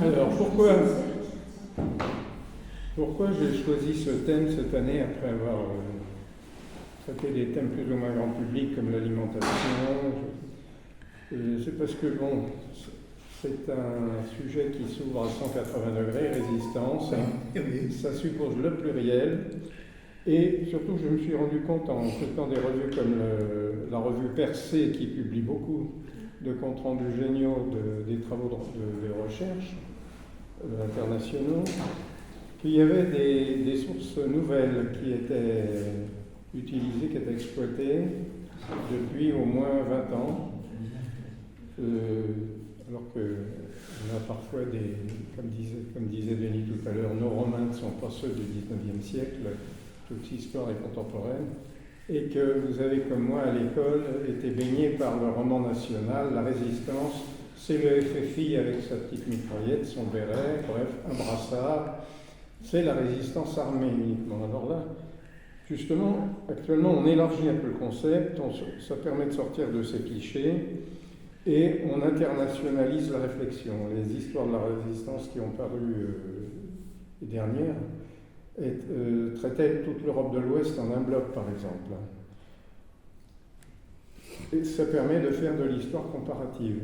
Alors pourquoi j'ai choisi ce thème cette année après avoir traité des thèmes plus ou moins grand public comme l'alimentation? C'est parce que bon, c'est un sujet qui s'ouvre à 180 degrés, résistance, ça suppose le pluriel, et surtout je me suis rendu compte en feuilletant des revues comme la revue Percé qui publie beaucoup de comptes rendus géniaux des travaux de recherche internationaux, qu'il y avait des sources nouvelles qui étaient utilisées, qui étaient exploitées depuis au moins 20 ans. Alors qu'on a parfois comme disait Denis tout à l'heure, nos Romains ne sont pas ceux du XIXe siècle, toute histoire est contemporaine, et que vous avez comme moi à l'école été baigné par le roman national, la résistance, c'est le FFI avec sa petite mitraillette, son béret, bref, un brassard, c'est la résistance armée uniquement. Alors là, justement, actuellement on élargit un peu le concept, ça permet de sortir de ces clichés, et on internationalise la réflexion. Les histoires de la résistance qui ont paru les dernières traitaient toute l'Europe de l'Ouest en un bloc, par exemple. Et ça permet de faire de l'histoire comparative,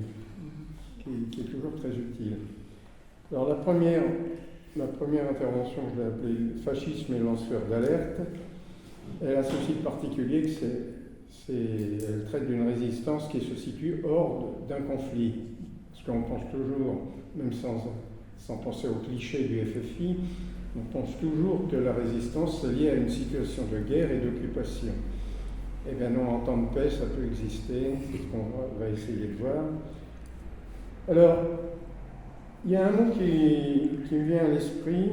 qui est toujours très utile. Alors la première intervention, je l'ai appelée Fascisme et lanceur d'alerte. Elle a ceci de particulier que elle traite d'une résistance qui se situe hors d'un conflit. Parce qu'on pense toujours, même sans penser au cliché du FFI, on pense toujours que la résistance est liée à une situation de guerre et d'occupation. Eh bien non, en temps de paix, ça peut exister, c'est ce qu'on va essayer de voir. Alors, il y a un mot qui me vient à l'esprit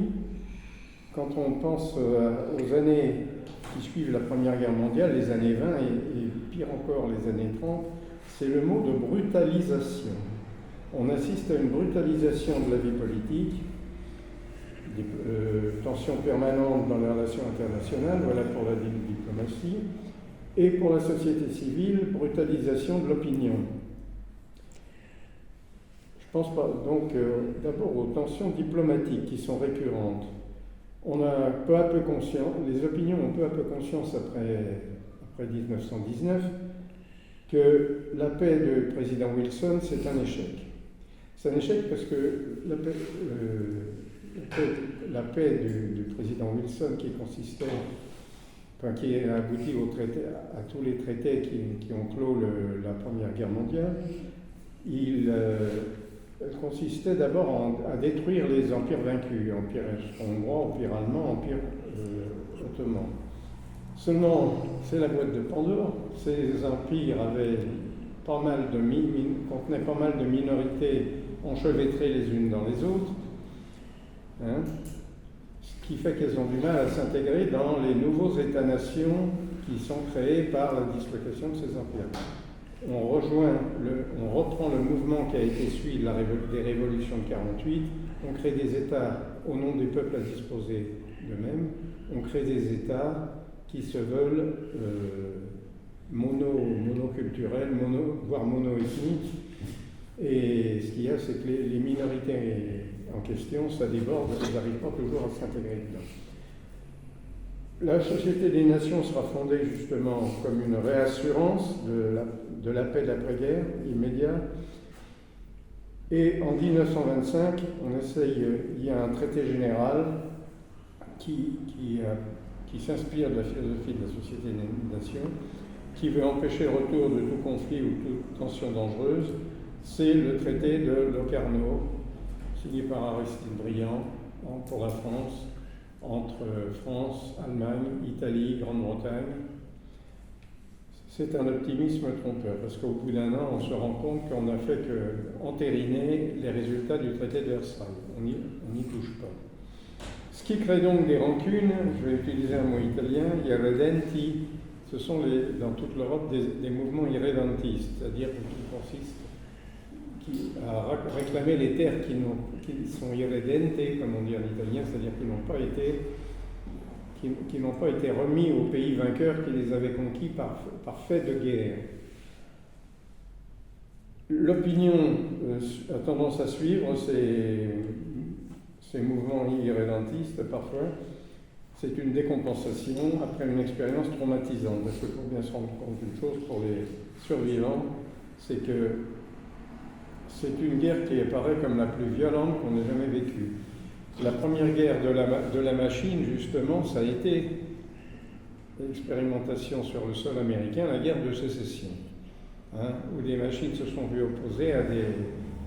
quand on pense aux années qui suivent la Première Guerre mondiale, les années 20 et pire encore les années 30, c'est le mot de brutalisation. On assiste à une brutalisation de la vie politique, des tensions permanentes dans les relations internationales, voilà pour la diplomatie, et pour la société civile, brutalisation de l'opinion. Je pense donc d'abord aux tensions diplomatiques qui sont récurrentes. On a peu à peu conscience, les opinions ont peu à peu conscience après 1919, que la paix du président Wilson, c'est un échec. C'est un échec parce que la paix du président Wilson qui a abouti à tous les traités qui ont clos la Première Guerre mondiale, elle consistait d'abord à détruire les empires vaincus, empire hongrois, empire allemand, empire ottoman. Seulement, c'est la boîte de Pandore. Ces empires contenaient pas mal de minorités enchevêtrées les unes dans les autres, ce qui fait qu'elles ont du mal à s'intégrer dans les nouveaux États-nations qui sont créés par la dislocation de ces empires. On reprend le mouvement qui a été suivi des révolutions de 1948, on crée des États au nom des peuples à disposer d'eux-mêmes, on crée des États qui se veulent monoculturels, voire monoethniques, et ce qu'il y a, c'est que les minorités en question, ça déborde, elles n'arrivent pas toujours à s'intégrer dedans. La Société des Nations sera fondée justement comme une réassurance de la paix de l'après-guerre immédiat. Et en 1925, il y a un traité général qui s'inspire de la philosophie de la Société des Nations, qui veut empêcher le retour de tout conflit ou toute tension dangereuse. C'est le traité de Locarno, signé par Aristide Briand pour la France, entre France, Allemagne, Italie, Grande-Bretagne. C'est un optimisme trompeur, parce qu'au bout d'un an, on se rend compte qu'on n'a fait qu'entériner les résultats du traité de Versailles. On n'y touche pas. Ce qui crée donc des rancunes, je vais utiliser un mot italien, irredenti, ce sont dans toute l'Europe des mouvements irredentistes, c'est-à-dire qui consistent à réclamer les terres qui sont irredente, comme on dit en italien, c'est-à-dire qui n'ont pas été remis aux pays vainqueurs qui les avaient conquis par fait de guerre. L'opinion a tendance à suivre ces mouvements irrédentistes parfois. C'est une décompensation après une expérience traumatisante. Parce qu'il faut bien se rendre compte d'une chose pour les survivants, c'est que c'est une guerre qui apparaît comme la plus violente qu'on ait jamais vécue. La première guerre de la machine, justement, ça a été l'expérimentation sur le sol américain, la guerre de sécession, où des machines se sont vues opposer à des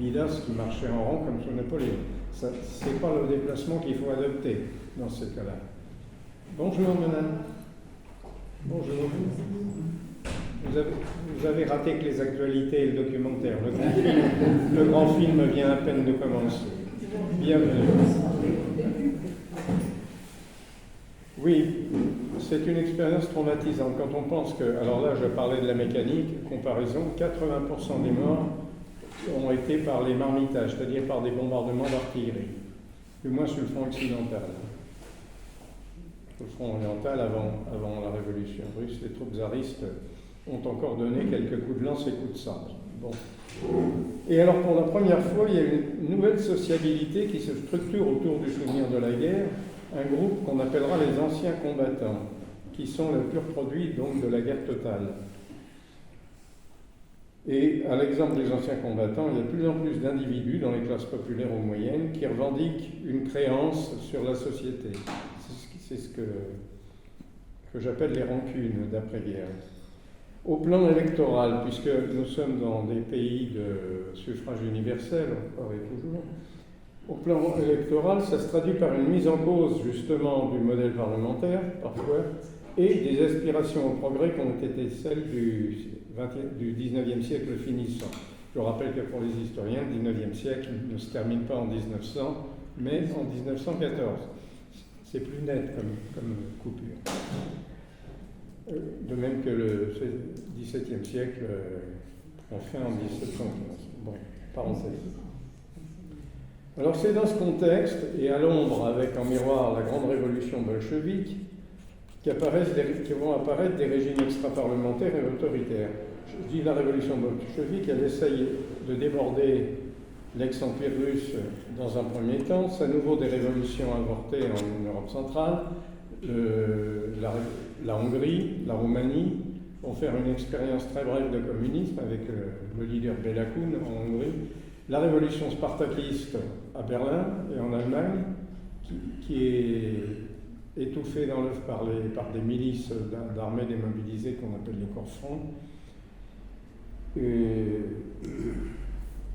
milas qui marchaient en rang comme sous Napoléon. Ce n'est pas le déplacement qu'il faut adopter dans ce cas-là. Bonjour, madame. Bonjour. Vous avez raté que les actualités et le documentaire. Le grand film vient à peine de commencer. Bienvenue. Oui, c'est une expérience traumatisante. Quand on pense que, alors là je parlais de la mécanique, comparaison, 80% des morts ont été par les marmitages, c'est-à-dire par des bombardements d'artillerie, du moins sur le front occidental. Sur le front oriental, avant la révolution russe, les troupes tsaristes ont encore donné quelques coups de lance et coups de sabre. Bon. Et alors pour la première fois, il y a une nouvelle sociabilité qui se structure autour du souvenir de la guerre, un groupe qu'on appellera les anciens combattants, qui sont le pur produit donc de la guerre totale. Et à l'exemple des anciens combattants, il y a de plus en plus d'individus dans les classes populaires ou moyennes qui revendiquent une créance sur la société. C'est ce que j'appelle les rancunes d'après-guerre. Au plan électoral, puisque nous sommes dans des pays de suffrage universel, encore et toujours, au plan électoral, ça se traduit par une mise en cause justement du modèle parlementaire, parfois, et des aspirations au progrès qui ont été celles du 19e siècle finissant. Je rappelle que pour les historiens, le 19e siècle ne se termine pas en 1900, mais en 1914. C'est plus net comme coupure. De même que le XVIIe siècle prend fin en 1715. Bon, parenthèse. Alors c'est dans ce contexte, et à l'ombre avec en miroir la grande révolution bolchevique, qui vont apparaître des régimes extra-parlementaires et autoritaires. Je dis la révolution bolchevique, elle essaye de déborder l'ex-empire russe dans un premier temps, c'est à nouveau des révolutions avortées en Europe centrale, la Hongrie, la Roumanie vont faire une expérience très brève de communisme avec le leader Béla Kun en Hongrie, la révolution spartakiste à Berlin et en Allemagne, qui est étouffée dans l'œuf par des milices d'armées démobilisées qu'on appelle les corps francs.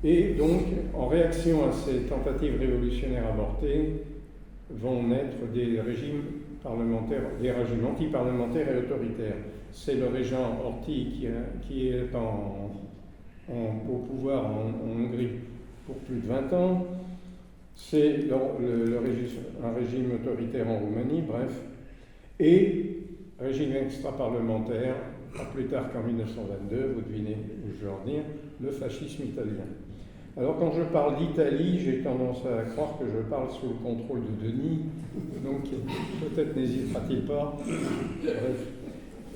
Et donc, en réaction à ces tentatives révolutionnaires avortées, vont naître des régimes parlementaires, des régimes anti-parlementaires et autoritaires. C'est le régent Horthy qui est au pouvoir en Hongrie pour plus de 20 ans. C'est un régime autoritaire en Roumanie, bref. Et régime extra-parlementaire, pas plus tard qu'en 1922, vous devinez où je veux en venir, le fascisme italien. Alors quand je parle d'Italie, j'ai tendance à croire que je parle sous le contrôle de Denis, donc peut-être n'hésitera-t-il pas. Bref.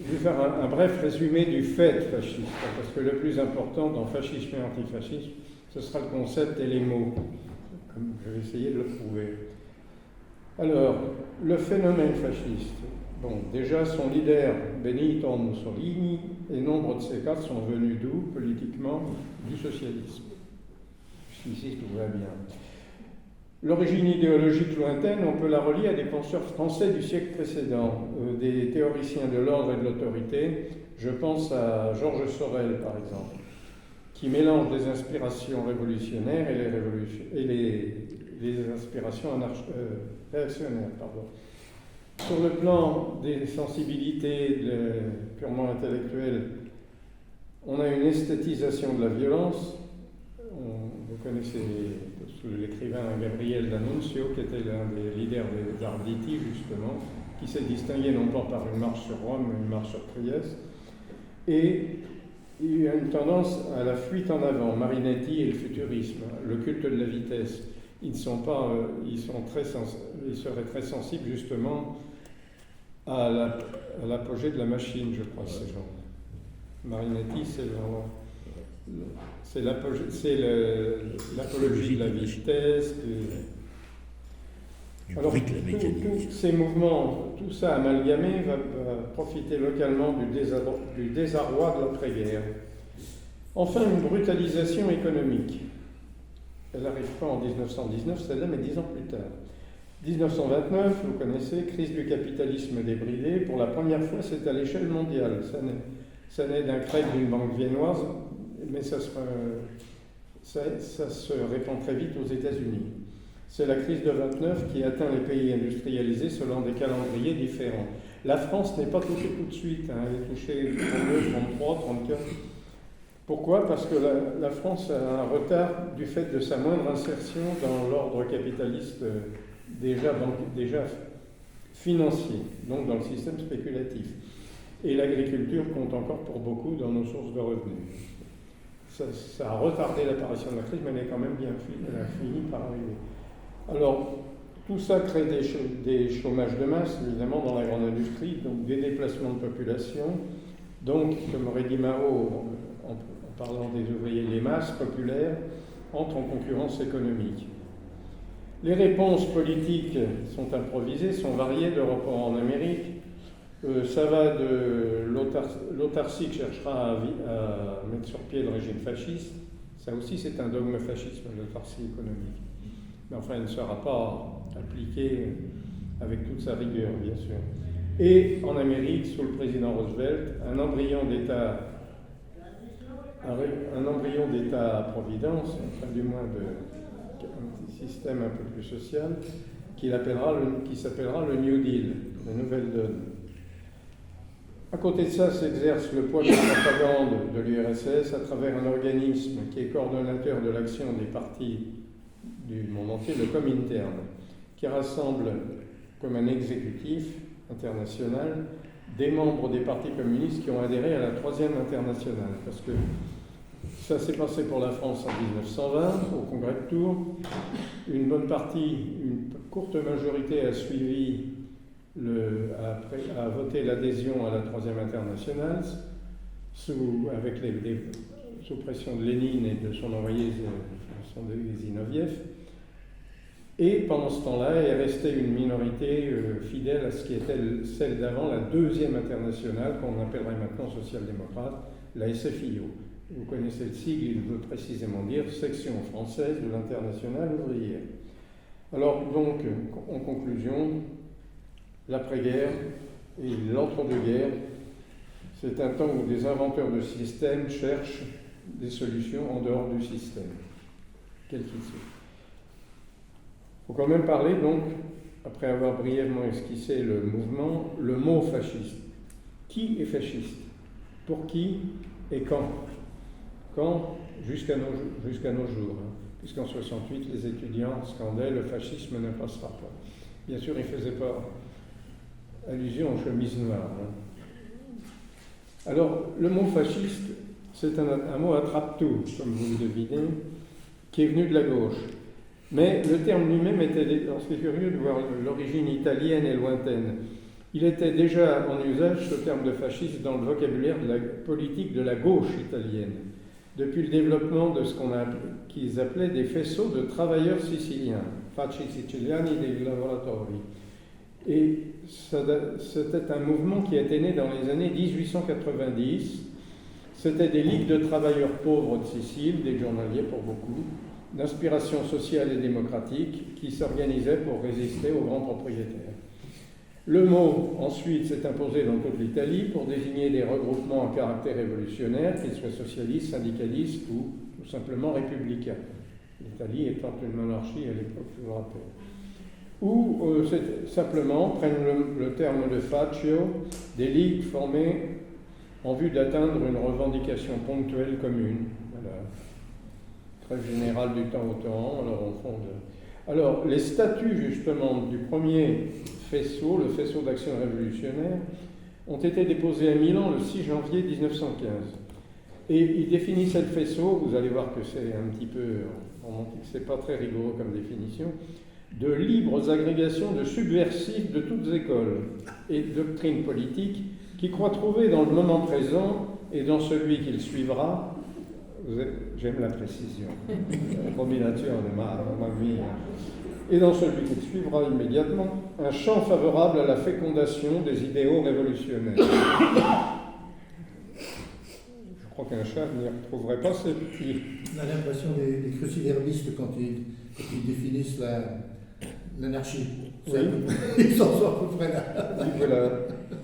Je vais faire un bref résumé du fait fasciste, parce que le plus important dans fascisme et antifascisme, ce sera le concept et les mots, comme je vais essayer de le prouver. Alors, le phénomène fasciste. Bon, déjà, son leader, Benito Mussolini, et nombre de ces cas sont venus d'où, politiquement, du socialisme. Jusqu'ici, tout va bien. L'origine idéologique lointaine, on peut la relier à des penseurs français du siècle précédent, des théoriciens de l'ordre et de l'autorité. Je pense à Georges Sorel, par exemple, qui mélange les inspirations révolutionnaires et les aspirations réactionnaires. Pardon. Sur le plan des sensibilités purement intellectuelles, on a une esthétisation de la violence. Vous connaissez l'écrivain Gabriel D'Annunzio, qui était l'un des leaders des Arditi, justement, qui s'est distingué non pas par une marche sur Rome, mais une marche sur Trieste. Et il y a une tendance à la fuite en avant. Marinetti et le futurisme, le culte de la vitesse. Ils seraient très sensibles, justement, à l'apogée de la machine, je crois, ces gens. Marinetti, c'est c'est l'apologie de la vitesse. Alors, tous ces mouvements, tout ça amalgamé va profiter localement du désarroi de l'après-guerre. Enfin, une brutalisation économique. Elle n'arrive pas en 1919, celle-là, mais 10 ans plus tard. 1929, vous connaissez, crise du capitalisme débridé. Pour la première fois, c'est à l'échelle mondiale. Ça naît d'un crédit d'une banque viennoise, mais ça se répand très vite aux États-Unis. C'est la crise de 29 qui atteint les pays industrialisés selon des calendriers différents. La France n'est pas touchée tout de suite, hein. Elle est touchée 32, 33, 34. Pourquoi ? Parce que la France a un retard du fait de sa moindre insertion dans l'ordre capitaliste déjà financier, donc dans le système spéculatif. Et l'agriculture compte encore pour beaucoup dans nos sources de revenus. Ça a retardé l'apparition de la crise, mais elle est quand même bien fini par arriver. Alors, tout ça crée des chômages de masse, évidemment, dans la grande industrie, donc des déplacements de population. Donc, comme aurait dit Mao, en parlant des ouvriers, les masses populaires entrent en concurrence économique. Les réponses politiques sont improvisées, sont variées d'Europe en Amérique. Ça va de l'autarcie qui cherchera à mettre sur pied le régime fasciste. Ça aussi, c'est un dogme fasciste, l'autarcie économique. Mais enfin, elle ne sera pas appliquée avec toute sa rigueur, bien sûr. Et en Amérique, sous le président Roosevelt, un embryon d'État-providence, enfin du moins un système un peu plus social, qui s'appellera le New Deal, la nouvelle donne. À côté de ça, s'exerce le poids de la propagande de l'URSS à travers un organisme qui est coordonnateur de l'action des partis du monde entier, le Comintern, qui rassemble comme un exécutif international des membres des partis communistes qui ont adhéré à la Troisième Internationale. Parce que ça s'est passé pour la France en 1920, au Congrès de Tours. Une courte majorité a suivi, a voté l'adhésion à la Troisième Internationale, sous pression de Lénine et de son envoyé Zinoviev. Et pendant ce temps-là, est restée une minorité fidèle à ce qui était celle d'avant, la Deuxième Internationale, qu'on appellerait maintenant social-démocrate, la SFIO. Vous connaissez le sigle, il veut précisément dire Section française de l'Internationale ouvrière. Alors donc, en conclusion, l'après-guerre et l'entre-deux-guerres, c'est un temps où des inventeurs de systèmes cherchent des solutions en dehors du système, quel qu'il soit. Il faut quand même parler donc, après avoir brièvement esquissé le mouvement, le mot fasciste. Qui est fasciste ? Pour qui et quand ? Quand ? Jusqu'à nos jours. Hein. Puisqu'en 68, les étudiants scandaient « le fascisme ne passera pas ». Bien sûr, ils ne faisaient pas allusion aux chemises noires. Hein. Alors, le mot fasciste, c'est un mot attrape-tout, comme vous le devinez, qui est venu de la gauche. Mais le terme lui-même était, c'est curieux de voir l'origine italienne et lointaine. Il était déjà en usage, ce terme de fasciste, dans le vocabulaire de la politique de la gauche italienne, depuis le développement de ce qu'ils appelaient des faisceaux de travailleurs siciliens, Facci siciliani dei lavoratori. Et c'était un mouvement qui était né dans les années 1890. C'était des ligues de travailleurs pauvres de Sicile, des journaliers pour beaucoup, d'inspiration sociale et démocratique, qui s'organisaient pour résister aux grands propriétaires. Le mot, ensuite, s'est imposé dans toute l'Italie pour désigner des regroupements à caractère révolutionnaire, qu'ils soient socialistes, syndicalistes ou tout simplement républicains. L'Italie étant une monarchie à l'époque, je vous rappelle. Ou simplement prennent le terme de faccio, des ligues formées en vue d'atteindre une revendication ponctuelle commune. Voilà. Très générale du temps au temps, Alors, les statuts, justement, du premier faisceau, le faisceau d'action révolutionnaire, ont été déposés à Milan le 6 janvier 1915. Et ils définissaient le faisceau, vous allez voir que c'est un petit peu romantique, c'est pas très rigoureux comme définition, de libres agrégations de subversifs de toutes écoles et doctrines politiques qui croient trouver dans le moment présent et dans celui qu'il suivra J'aime la précision. La combinature de ma vie. Et dans celui qui suivra immédiatement, un champ favorable à la fécondation des idéaux révolutionnaires. Je crois qu'un chat n'y retrouverait pas ses pieds. On a l'impression des cruciverbistes quand ils définissent l'anarchie. Oui. Ils s'en sont à peu près là. Voilà.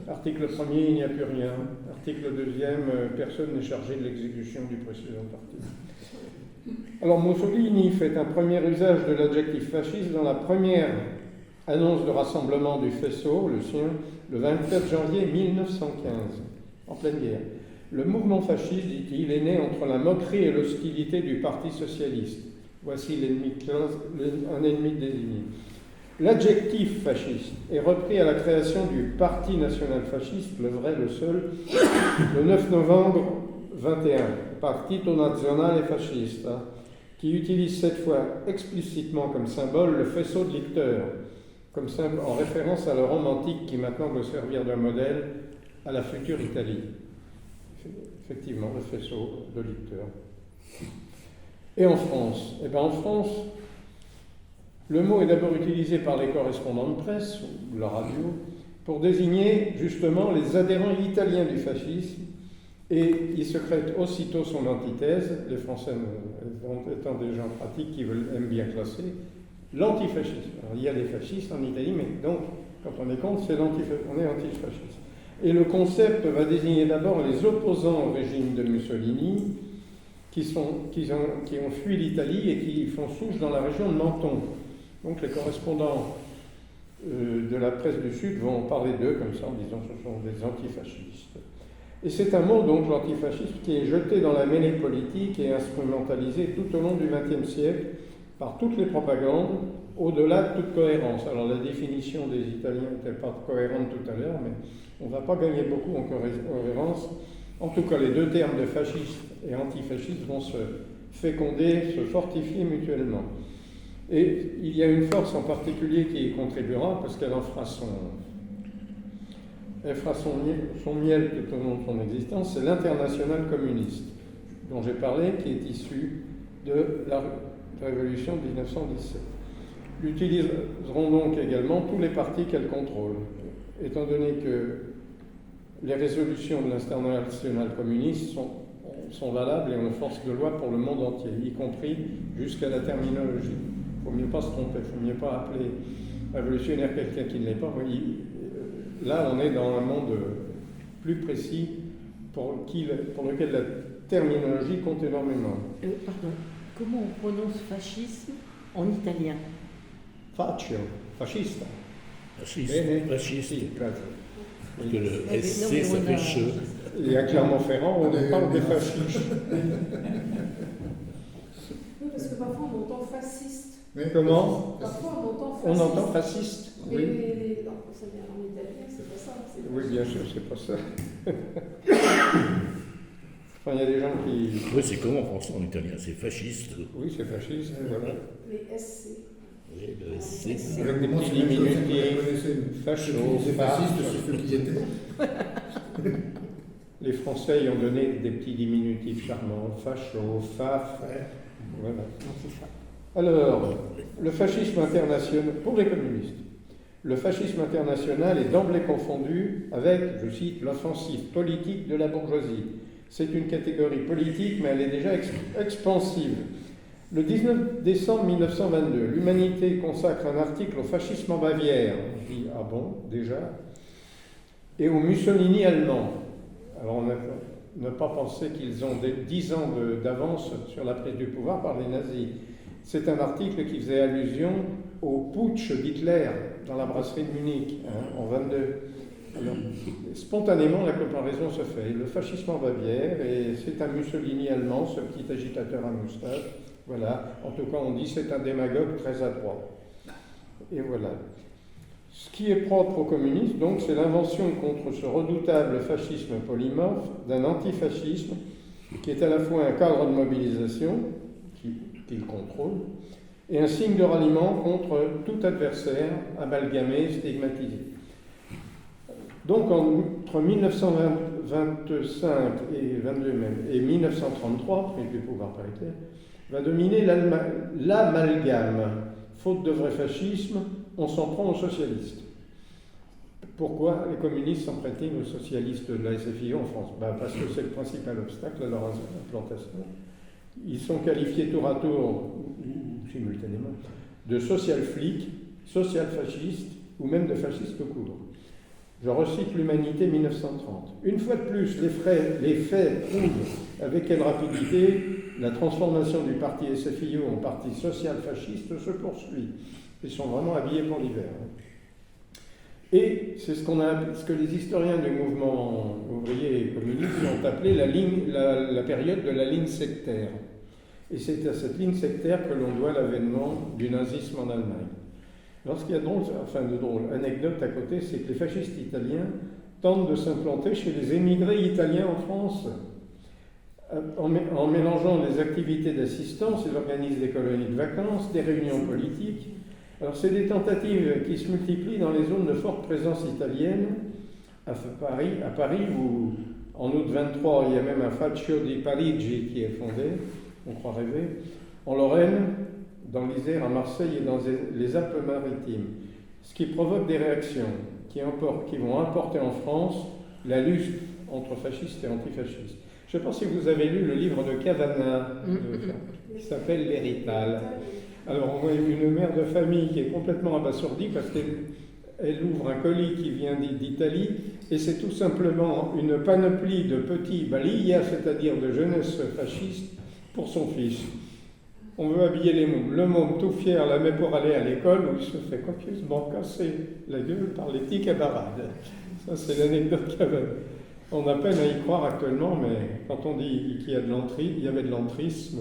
Article 1er, il n'y a plus rien. Article 2e, personne n'est chargé de l'exécution du précédent article. Alors Mussolini fait un premier usage de l'adjectif fasciste dans la première annonce de rassemblement du faisceau, le sien, le 24 janvier 1915, en pleine guerre. Le mouvement fasciste, dit-il, est né entre la moquerie et l'hostilité du Parti socialiste. Voici un ennemi désigné. L'adjectif fasciste est repris à la création du Parti national fasciste, le vrai, le seul, le 9 novembre 21, Partito Nazionale Fascista, qui utilise cette fois explicitement comme symbole le faisceau de licteurs, en référence à la Rome antique qui maintenant doit servir de modèle à la future Italie. Effectivement, le faisceau de licteurs. Et en France? Eh bien, en France, le mot est d'abord utilisé par les correspondants de presse, ou la radio, pour désigner justement les adhérents italiens du fascisme, et il se crée aussitôt son antithèse, les Français étant des gens pratiques qui aiment bien classer, l'antifascisme. Alors, il y a des fascistes en Italie, mais donc, quand on est contre, on est antifasciste. Et le concept va désigner d'abord les opposants au régime de Mussolini, qui ont fui l'Italie et qui font souche dans la région de Menton. Donc les correspondants de la presse du Sud vont parler d'eux comme ça en disant que ce sont des antifascistes. Et c'est un mot, donc, l'antifascisme, qui est jeté dans la mêlée politique et instrumentalisé tout au long du XXe siècle par toutes les propagandes, au-delà de toute cohérence. Alors la définition des Italiens n'était pas cohérente tout à l'heure, mais on ne va pas gagner beaucoup en cohérence. En tout cas, les deux termes de fasciste et antifasciste vont se féconder, se fortifier mutuellement. Et il y a une force en particulier qui y contribuera, parce qu'elle fera son miel tout au long de son existence, c'est l'internationale communiste, dont j'ai parlé, qui est issue de la révolution de 1917. L'utiliseront donc également tous les partis qu'elle contrôle, étant donné que les résolutions de l'internationale communiste sont valables et ont force de loi pour le monde entier, y compris jusqu'à la terminologie. Il ne faut mieux pas se tromper, il ne faut mieux pas appeler révolutionnaire quelqu'un qui ne l'est pas. Là, on est dans un monde plus précis pour lequel la terminologie compte énormément. Pardon, comment on prononce fascisme en italien? Faccio, fascista. Fasciste. Parce que le SC, ça fait che. Et à Clermont-Ferrand, on parle des fascistes. Oui, parce que parfois on entend fasciste. Comment? Parfois on entend fasciste. On entend fasciste, oui. Non, ça vient en italien, c'est pas ça. Oui, bien sûr, c'est pas ça. Enfin, il y a des gens qui... Oui, c'est comment en français en italien? C'est fasciste. Oui, c'est fasciste, voilà. Les SC. Oui, le SC. Avec des petits diminutifs, facho, fascistes, c'est ceux qui étaient. Les Français y ont donné des petits diminutifs charmants, facho, faf, voilà. Alors, le fascisme international, pour les communistes, le fascisme international est d'emblée confondu avec, je cite, l'offensive politique de la bourgeoisie. C'est une catégorie politique, mais elle est déjà expansive. Le 19 décembre 1922, l'Humanité consacre un article au fascisme en Bavière. On dit, ah bon, déjà? Et au Mussolini allemand. Alors, on ne pas penser qu'ils ont 10 ans d'avance sur la prise du pouvoir par les nazis. C'est un article qui faisait allusion au putsch d'Hitler dans la brasserie de Munich, en 22. Alors, spontanément, la comparaison se fait. Le fascisme en Bavière, et c'est un Mussolini allemand, ce petit agitateur à moustache. Voilà. En tout cas, on dit c'est un démagogue très adroit. Et voilà. Ce qui est propre aux communistes, donc, c'est l'invention contre ce redoutable fascisme polymorphe d'un antifascisme qui est à la fois un cadre de mobilisation qu'il contrôle et un signe de ralliement contre tout adversaire amalgamé, stigmatisé. Donc entre 1922 25 et 22 même, et 1933, prise du pouvoir paritaire, va dominer l'amalgame. Faute de vrai fascisme, on s'en prend aux socialistes. Pourquoi les communistes s'en prêtent aux socialistes de la SFIO en France? Parce que c'est le principal obstacle à leur implantation. Ils sont qualifiés tour à tour, ou simultanément, de social-flics, social-fascistes, ou même de fascistes tout court. Je recite l'Humanité 1930. Une fois de plus, les faits prouvent avec quelle rapidité la transformation du parti SFIO en parti social-fasciste se poursuit. Ils sont vraiment habillés pour l'hiver. Et c'est ce que les historiens du mouvement ouvrier et communiste ont appelé la période de la ligne sectaire. Et c'est à cette ligne sectaire que l'on doit l'avènement du nazisme en Allemagne. Alors, ce qu'il y a de drôle, anecdote à côté, c'est que les fascistes italiens tentent de s'implanter chez les émigrés italiens en France. En mélangeant les activités d'assistance, ils organisent des colonies de vacances, des réunions politiques. Alors, c'est des tentatives qui se multiplient dans les zones de forte présence italienne, à Paris où, en août 23, il y a même un Faccio di Parigi qui est fondé, on croit rêver, en Lorraine, dans l'Isère, à Marseille et dans les Alpes-Maritimes, ce qui provoque des réactions qui vont importer en France la lutte entre fascistes et antifascistes. Je ne sais pas si vous avez lu le livre de Cavana, qui s'appelle L'Hérital. Alors, on a une mère de famille qui est complètement abasourdie parce qu'elle ouvre un colis qui vient d'Italie et c'est tout simplement une panoplie de petits balayas, c'est-à-dire de jeunesse fasciste, pour son fils. On veut habiller les mômes. Le môme, tout fier, la met pour aller à l'école où il se fait copieusement casser la gueule par les petits camarades. Ça, c'est l'anecdote qu'il y avait. On a peine à y croire actuellement, mais quand on dit qu'il y avait de l'entrisme,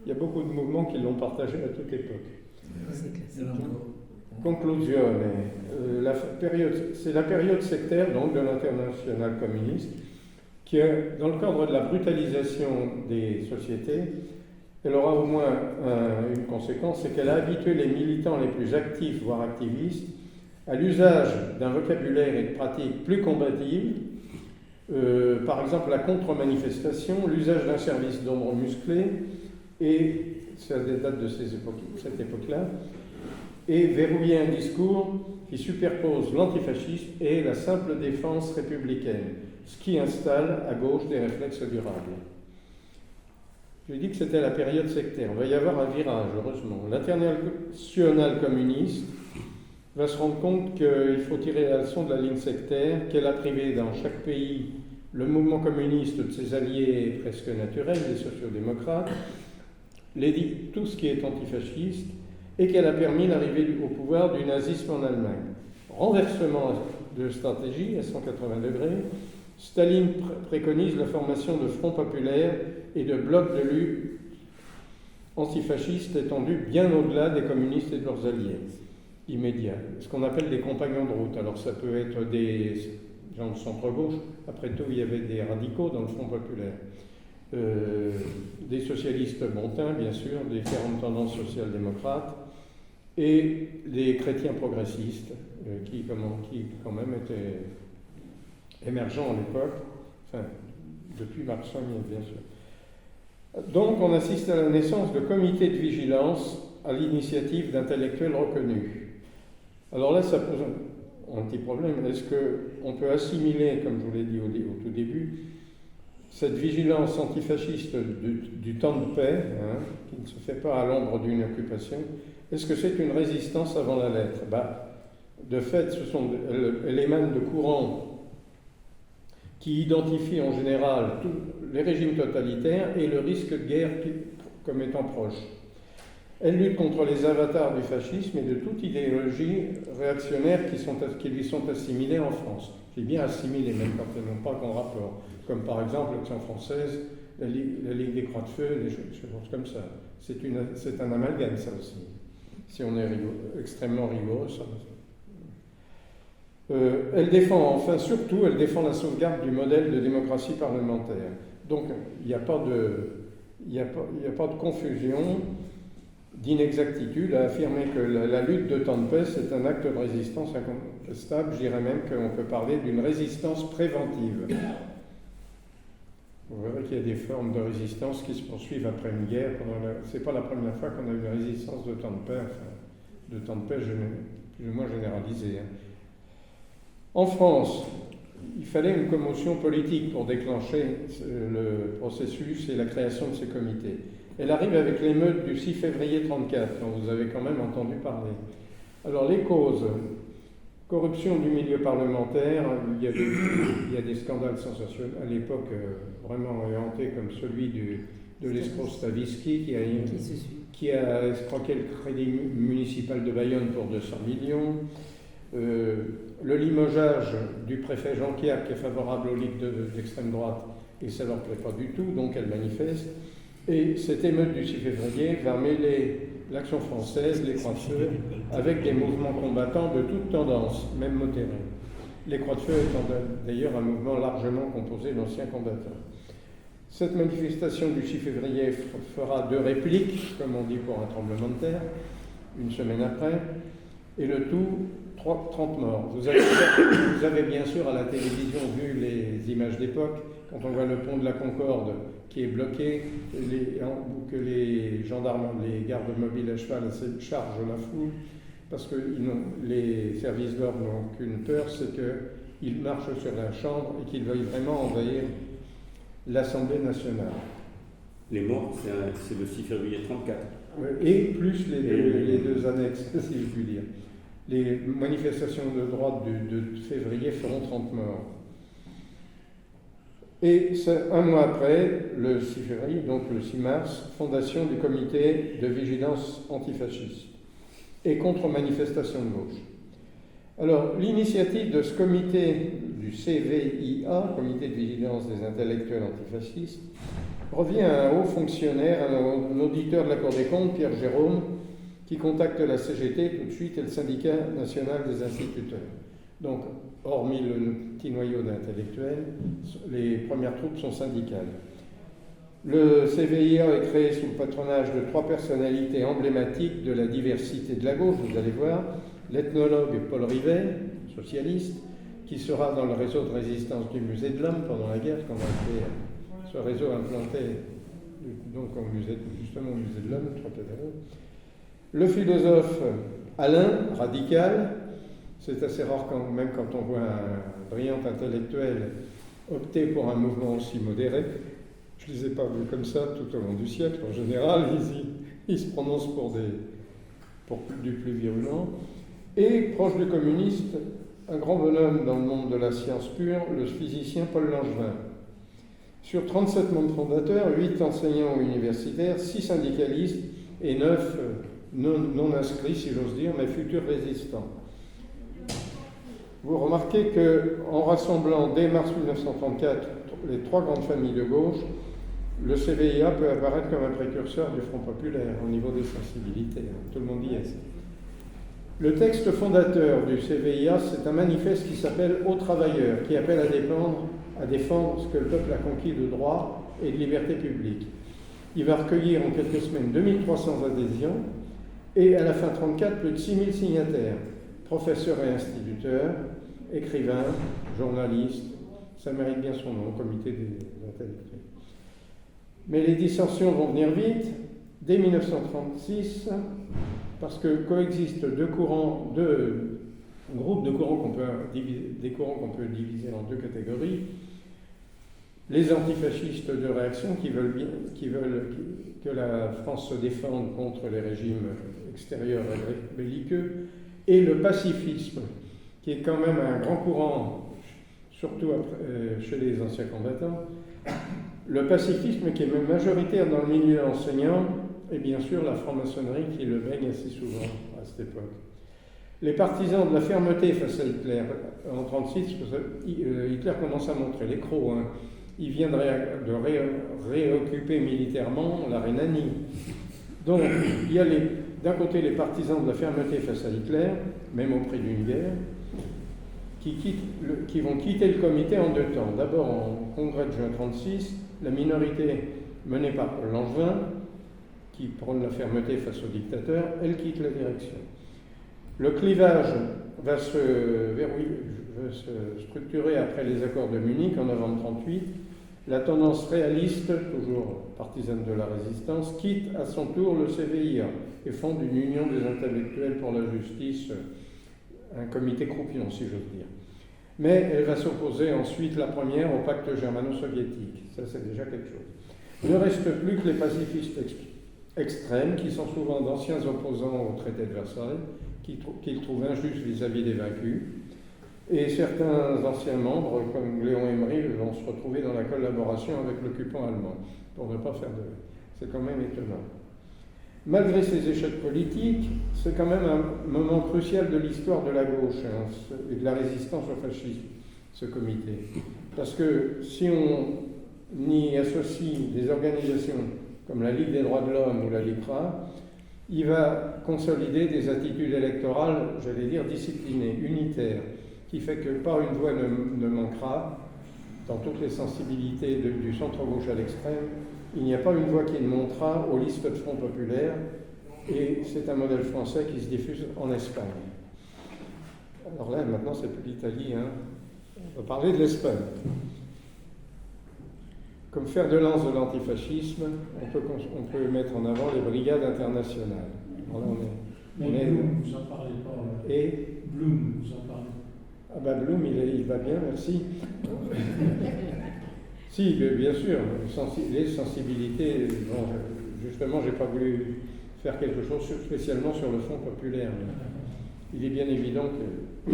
il y a beaucoup de mouvements qui l'ont partagé à toute époque. Conclusion, c'est la période sectaire donc, de l'internationale communiste qui, dans le cadre de la brutalisation des sociétés, elle aura au moins une conséquence, c'est qu'elle a habitué les militants les plus actifs, voire activistes, à l'usage d'un vocabulaire et de pratiques plus combatives, par exemple la contre-manifestation, l'usage d'un service d'ombre musclé, et ça date de cette époque-là, et verrouiller un discours qui superpose l'antifascisme et la simple défense républicaine, ce qui installe à gauche des réflexes durables. Je dis que c'était la période sectaire. Il va y avoir un virage, heureusement. L'internationale communiste va se rendre compte qu'il faut tirer la leçon de la ligne sectaire, qu'elle a privé dans chaque pays le mouvement communiste de ses alliés presque naturels, les sociodémocrates, tout ce qui est antifasciste, et qu'elle a permis l'arrivée au pouvoir du nazisme en Allemagne. Renversement de stratégie à 180 degrés, Staline préconise la formation de fronts populaires et de blocs de lutte antifascistes étendus bien au-delà des communistes et de leurs alliés immédiats, ce qu'on appelle des compagnons de route. Alors ça peut être des gens de centre-gauche, après tout il y avait des radicaux dans le Front populaire, des socialistes montins bien sûr, des différentes tendances social-démocrates, et des chrétiens progressistes qui quand même étaient émergents à l'époque, enfin depuis Marx, bien sûr. Donc on assiste à la naissance de comités de vigilance à l'initiative d'intellectuels reconnus. Alors là, ça pose un petit problème. Est-ce qu'on peut assimiler, comme je vous l'ai dit au tout début, cette vigilance antifasciste du temps de paix, qui ne se fait pas à l'ombre d'une occupation, est-ce que c'est une résistance avant la lettre? De fait, elle émane de courants qui identifient en général tous les régimes totalitaires et le risque de guerre comme étant proche. Elle lutte contre les avatars du fascisme et de toute idéologie réactionnaire qui lui sont assimilées en France. J'ai bien assimilé, même quand elles n'ont pas qu'en rapport. Comme par exemple l'Action française, la Ligue des Croix de Feu, des choses comme ça. C'est un amalgame, ça aussi. Si on est extrêmement rigoureux, ça. Elle défend la sauvegarde du modèle de démocratie parlementaire. Donc, il n'y a pas de confusion, d'inexactitude à affirmer que la lutte de temps de paix, c'est un acte de résistance incontestable. Je dirais même qu'on peut parler d'une résistance préventive. Vous verrez qu'il y a des formes de résistance qui se poursuivent après une guerre. Ce n'est pas la première fois qu'on a eu une résistance de temps de paix, de temps de paix plus ou moins généralisée. En France, il fallait une commotion politique pour déclencher le processus et la création de ces comités. Elle arrive avec l'émeute du 6 février 1934, dont vous avez quand même entendu parler. Alors les causes, corruption du milieu parlementaire, il y a des scandales sensationnels à l'époque vraiment hantés comme celui de l'escroc Stavisky qui a escroqué le crédit municipal de Bayonne pour 200 millions. Le limogeage du préfet Jean Chiappe qui est favorable aux ligues d'extrême droite et ça ne leur plaît pas du tout, donc elle manifeste. Et cette émeute du 6 février va mêler l'Action française, les Croix de Feu, avec des mouvements combattants de toute tendance, même modérés. Les Croix de Feu étant d'ailleurs un mouvement largement composé d'anciens combattants. Cette manifestation du 6 février fera 2 répliques, comme on dit pour un tremblement de terre, une semaine après, et le tout 30 morts. Vous avez bien sûr à la télévision vu les images d'époque, quand on voit le pont de la Concorde qui est bloqué, que les gendarmes, les gardes mobiles à cheval chargent la foule, parce que les services d'ordre n'ont qu'une peur, c'est qu'ils marchent sur la Chambre et qu'ils veuillent vraiment envahir l'Assemblée nationale. Les morts, c'est le 6 février 1934. Et plus les deux annexes, si je puis dire. Les manifestations de droite de février feront 30 morts. Et un mois après, le 6 février, donc le 6 mars, fondation du comité de vigilance antifasciste et contre-manifestation de gauche. Alors, l'initiative de ce comité du CVIA, Comité de vigilance des intellectuels antifascistes, revient à un haut fonctionnaire, un auditeur de la Cour des comptes, Pierre Jérôme, qui contacte la CGT tout de suite et le syndicat national des instituteurs. Donc, hormis le petit noyau d'intellectuels, les premières troupes sont syndicales. Le CVIA est créé sous le patronage de 3 personnalités emblématiques de la diversité de la gauche, vous allez voir. L'ethnologue Paul Rivet, socialiste, qui sera dans le réseau de résistance du Musée de l'Homme pendant la guerre, quand on a fait ce réseau implanté donc justement au Musée de l'Homme, Trocadéro. Le philosophe Alain, radical, c'est assez rare même quand on voit un brillant intellectuel opter pour un mouvement aussi modéré. Je ne les ai pas vus comme ça tout au long du siècle. En général, ils se prononcent pour du plus virulent. Et proche du communiste, un grand bonhomme dans le monde de la science pure, le physicien Paul Langevin. Sur 37 membres fondateurs, 8 enseignants universitaires, 6 syndicalistes et 9 non inscrits, si j'ose dire, mais futurs résistants. Vous remarquez qu'en rassemblant dès mars 1934 les 3 grandes familles de gauche, le CVIA peut apparaître comme un précurseur du Front populaire au niveau des sensibilités. Tout le monde y est. Le texte fondateur du CVIA, c'est un manifeste qui s'appelle « Aux travailleurs », qui appelle à défendre ce que le peuple a conquis de droits et de libertés publiques. Il va recueillir en quelques semaines 2300 adhésions et à la fin 1934, plus de 6000 signataires, professeurs et instituteurs, écrivains, journalistes, ça mérite bien son nom, comité des intellectuels. Mais les dissensions vont venir vite, dès 1936, parce que coexistent deux groupes de courants des courants qu'on peut diviser en 2 catégories. Les antifascistes de réaction qui veulent que la France se défende contre les régimes extérieurs et belliqueux, et le pacifisme, qui est quand même un grand courant, surtout chez les anciens combattants. Le pacifisme qui est même majoritaire dans le milieu enseignant, et bien sûr la franc-maçonnerie qui le baigne assez souvent à cette époque. Les partisans de la fermeté face à Hitler, en 1936, Hitler commence à montrer les crocs. Il vient de réoccuper militairement la Rhénanie. Donc, il y a d'un côté les partisans de la fermeté face à Hitler, même au prix d'une guerre, qui vont quitter le comité en 2 temps. D'abord, en congrès de juin 1936, la minorité menée par Langevin, qui prône la fermeté face au dictateur, elle quitte la direction. Le clivage va se structurer après les accords de Munich en novembre 1938, La tendance réaliste, toujours partisane de la résistance, quitte à son tour le CVIA et fonde une union des intellectuels pour la justice, un comité croupion si j'ose dire. Mais elle va s'opposer ensuite, la première, au pacte germano-soviétique. Ça, c'est déjà quelque chose. Il ne reste plus que les pacifistes extrêmes, qui sont souvent d'anciens opposants au traité de Versailles, qu'ils trouvent injustes vis-à-vis des vaincus. Et certains anciens membres, comme Léon Emery, vont se retrouver dans la collaboration avec l'occupant allemand, pour ne pas faire de... C'est quand même étonnant. Malgré ces échecs politiques, c'est quand même un moment crucial de l'histoire de la gauche et de la résistance au fascisme, ce comité. Parce que si on y associe des organisations comme la Ligue des droits de l'homme ou la LICRA, il va consolider des attitudes électorales, j'allais dire, disciplinées, unitaires, qui fait que pas une voix ne manquera dans toutes les sensibilités du centre-gauche à l'extrême. Il n'y a pas une voix qui ne montera aux listes de Front populaire, et c'est un modèle français qui se diffuse en Espagne. Alors là, maintenant, c'est plus l'Italie, hein. On va parler de l'Espagne. Comme fer de lance de l'antifascisme, on peut mettre en avant les brigades internationales. Alors là, Mais Blum, vous en parlez pas. Et Blum, vous en parlez. Ah ben Blum, il va bien, merci. Si, bien sûr, les sensibilités, bon, justement, j'ai pas voulu faire quelque chose spécialement sur le Front populaire. Il est bien évident que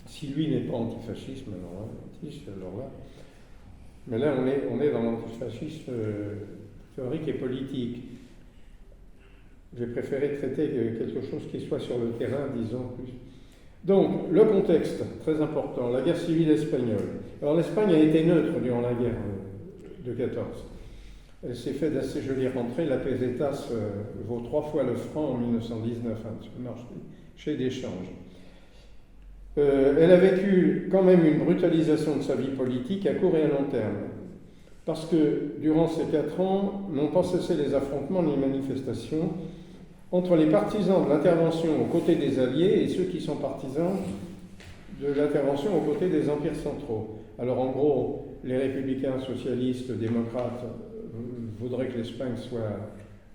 si lui n'est pas antifascisme, alors là. Mais là, on est dans l'antifascisme théorique et politique. J'ai préféré traiter quelque chose qui soit sur le terrain, disons plus. Donc, le contexte, très important, la guerre civile espagnole. Alors, l'Espagne a été neutre durant la guerre de 14. Elle s'est fait d'assez jolies rentrées. La pesetas vaut 3 fois le franc en 1919, sur le marché d'échange. Elle a vécu quand même une brutalisation de sa vie politique à court et à long terme. Parce que durant ces 4 ans, n'ont pas cessé les affrontements ni les manifestations entre les partisans de l'intervention aux côtés des Alliés et ceux qui sont partisans de l'intervention aux côtés des empires centraux. Alors en gros, les républicains, socialistes, démocrates voudraient que l'Espagne soit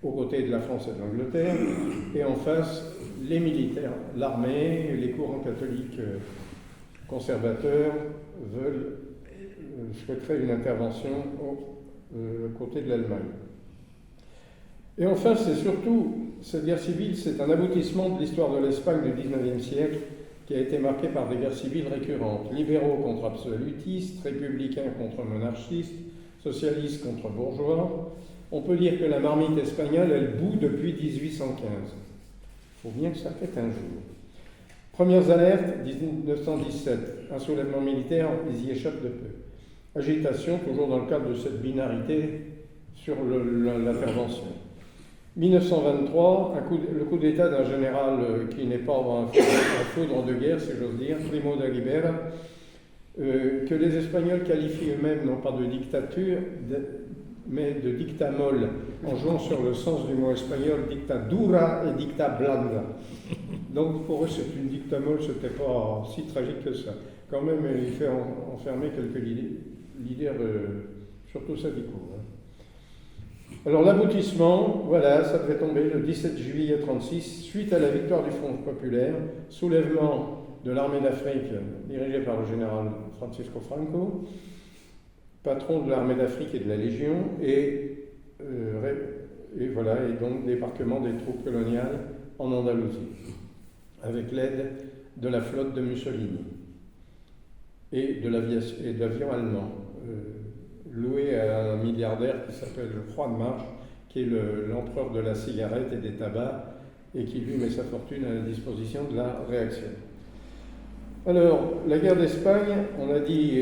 aux côtés de la France et de l'Angleterre, et en face, les militaires, l'armée, les courants catholiques conservateurs souhaiteraient une intervention aux côtés de l'Allemagne. Et enfin, c'est surtout, cette guerre civile, c'est un aboutissement de l'histoire de l'Espagne du XIXe siècle qui a été marquée par des guerres civiles récurrentes. Libéraux contre absolutistes, républicains contre monarchistes, socialistes contre bourgeois. On peut dire que la marmite espagnole, elle bout depuis 1815. Il faut bien que ça pète un jour. Premières alertes, 1917. Un soulèvement militaire, ils y échappent de peu. Agitation, toujours dans le cadre de cette binarité sur l'intervention. 1923, le coup d'État d'un général qui n'est pas un foudre de guerre, si j'ose dire, Primo de Rivera, que les Espagnols qualifient eux-mêmes non pas de dictature, mais de dictamol, en jouant sur le sens du mot espagnol, dictadura et dictablanda. Donc pour eux, c'est une dictamol, c'était pas si tragique que ça. Quand même, il fait enfermer quelques leaders, surtout syndicaux. Alors l'aboutissement, voilà, ça devait tomber le 17 juillet 1936, suite à la victoire du Front populaire, soulèvement de l'armée d'Afrique dirigée par le général Francisco Franco, patron de l'armée d'Afrique et de la Légion, et donc débarquement des troupes coloniales en Andalousie, avec l'aide de la flotte de Mussolini et de l'avion allemand, loué à un milliardaire qui s'appelle Juan March, qui est l'empereur de la cigarette et des tabacs, et qui lui met sa fortune à la disposition de la réaction. Alors, la guerre d'Espagne, on a dit,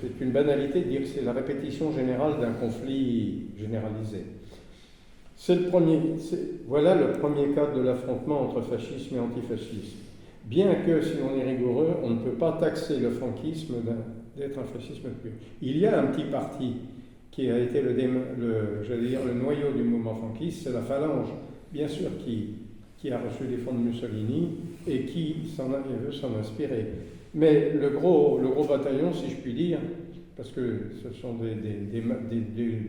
c'est une banalité de dire que c'est la répétition générale d'un conflit généralisé. Voilà le premier cas de l'affrontement entre fascisme et antifascisme. Bien que, si on est rigoureux, on ne peut pas taxer le franquisme d'être un fascisme pur. Il y a un petit parti qui a été le noyau du mouvement franquiste, c'est la Phalange, bien sûr, qui a reçu des fonds de Mussolini et qui veut s'en inspirer. Mais le gros bataillon, si je puis dire, parce que ce sont des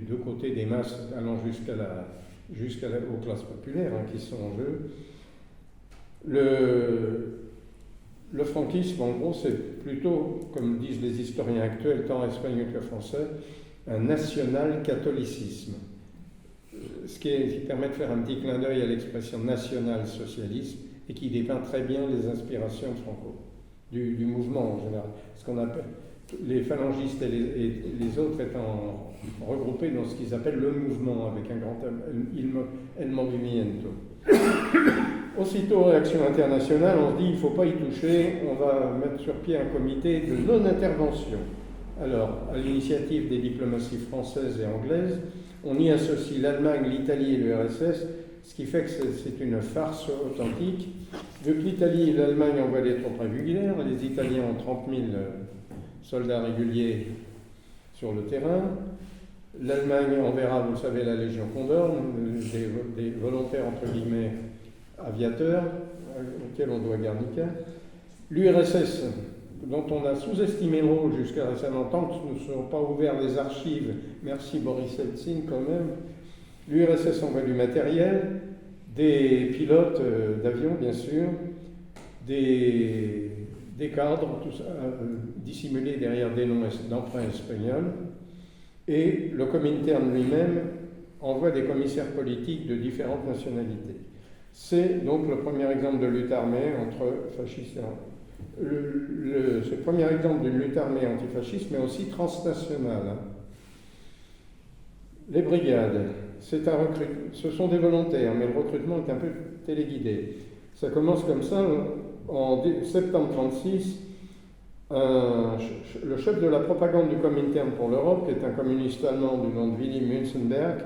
deux côtés des masses allant aux classes populaires qui sont en jeu. Le franquisme, en gros, c'est plutôt, comme disent les historiens actuels, tant espagnols que français, un national-catholicisme. Ce qui permet de faire un petit clin d'œil à l'expression national-socialisme et qui dépeint très bien les inspirations de Franco, du mouvement en général. Ce qu'on appelle les phalangistes et les autres étant regroupés dans ce qu'ils appellent le mouvement, avec un grand el movimiento. Aussitôt, réaction internationale, on se dit il ne faut pas y toucher, on va mettre sur pied un comité de non-intervention. Alors, à l'initiative des diplomaties françaises et anglaises, on y associe l'Allemagne, l'Italie et l'URSS, ce qui fait que c'est une farce authentique. Vu que l'Italie et l'Allemagne envoient des troupes régulières, les Italiens ont 30 000 soldats réguliers sur le terrain. L'Allemagne enverra, vous le savez, la Légion Condor, des volontaires, entre guillemets, aviateurs, auxquels on doit Guernica. L'URSS, dont on a sous-estimé le rôle jusqu'à récemment, tant que ne sont pas ouverts les archives, merci Boris Eltsine quand même, l'URSS envoie du matériel, des pilotes d'avions bien sûr, des cadres, tout ça, dissimulés derrière des noms d'emprunts espagnols, et le Comintern lui-même envoie des commissaires politiques de différentes nationalités. C'est donc le premier exemple de lutte armée entre fascistes et c'est le premier exemple d'une lutte armée antifasciste, mais aussi transnationale. Les brigades, ce sont des volontaires, mais le recrutement est un peu téléguidé. Ça commence comme ça, en septembre 1936, le chef de la propagande du Comintern pour l'Europe, qui est un communiste allemand du nom de Willy Münzenberg,